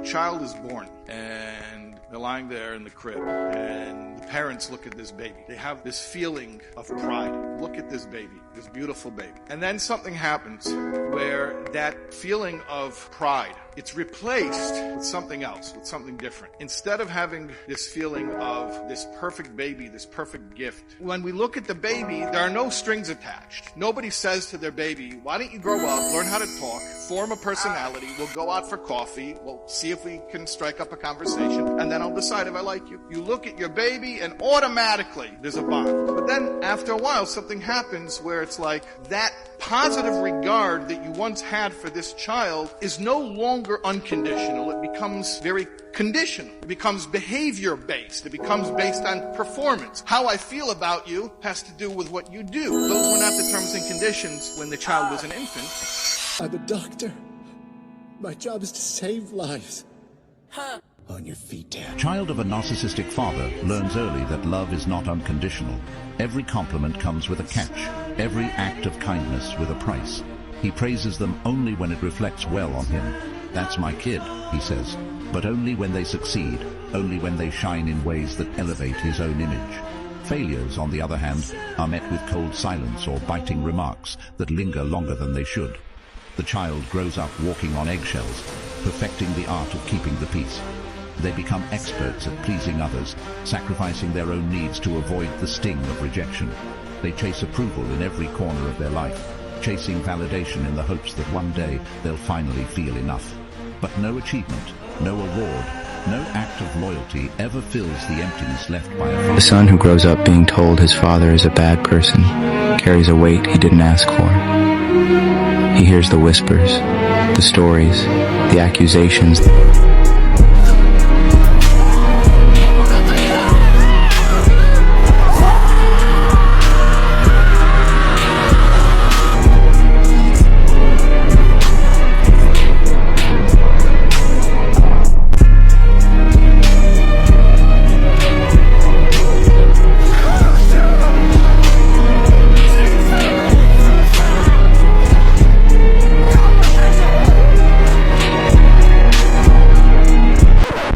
child is born and they're lying there in the crib and the parents look at this baby. They have this feeling of pride. Look at this baby, this beautiful baby. And then something happens where that feeling of pride, it's replaced with something else, with something different. Instead of having this feeling of this perfect baby, this perfect gift, when we look at the baby, there are no strings attached. Nobody says to their baby, why don't you grow up, learn how to talk, form a personality, we'll go out for coffee, we'll see if we can strike up a conversation, and then I'll decide if I like you. You look at your baby and automatically there's a bond. But then after a while, something happens where it's like that positive regard that you once had for this child is no longer unconditional. It becomes very conditional. It becomes behavior-based. It becomes based on performance. How I feel about you has to do with what you do. Those were not the terms and conditions when the child was an infant. I'm a doctor. My job is to save lives. On your feet, Dad. Child of a narcissistic father learns early that love is not unconditional. Every compliment comes with a catch. Every act of kindness with a price. He praises them only when it reflects well on him. That's my kid, he says. But only when they succeed, only when they shine in ways that elevate his own image. Failures, on the other hand, are met with cold silence or biting remarks that linger longer than they should. The child grows up walking on eggshells, perfecting the art of keeping the peace. They become experts at pleasing others, sacrificing their own needs to avoid the sting of rejection. They chase approval in every corner of their life, chasing validation in the hopes that one day they'll finally feel enough. But no achievement, no award, no act of loyalty ever fills the emptiness left by a father. The son who grows up being told his father is a bad person carries a weight he didn't ask for. He hears the whispers, the stories, the accusations.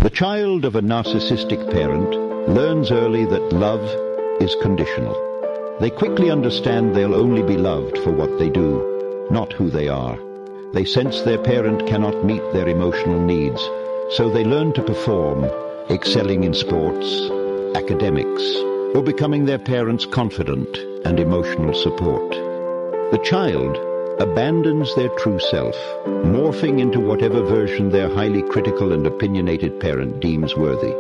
The child of a narcissistic parent learns early that love is conditional. They quickly understand they'll only be loved for what they do, not who they are. They sense their parent cannot meet their emotional needs, so they learn to perform, excelling in sports, academics, or becoming their parents' confidant and emotional support. The child abandons their true self, morphing into whatever version their highly critical and opinionated parent deems worthy.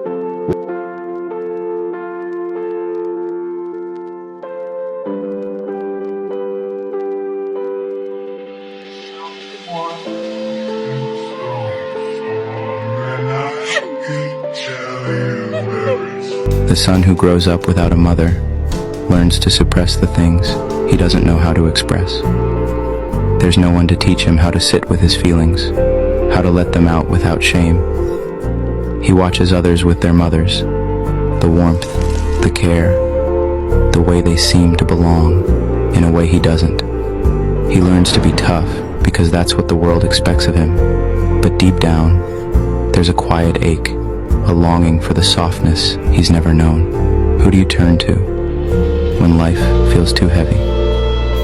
The son who grows up without a mother learns to suppress the things he doesn't know how to express. There's no one to teach him how to sit with his feelings, how to let them out without shame. He watches others with their mothers, the warmth, the care, the way they seem to belong in a way he doesn't. He learns to be tough because that's what the world expects of him. But deep down, there's a quiet ache, a longing for the softness he's never known. Who do you turn to when life feels too heavy?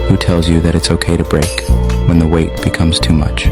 Who tells you that it's okay to break when the weight becomes too much?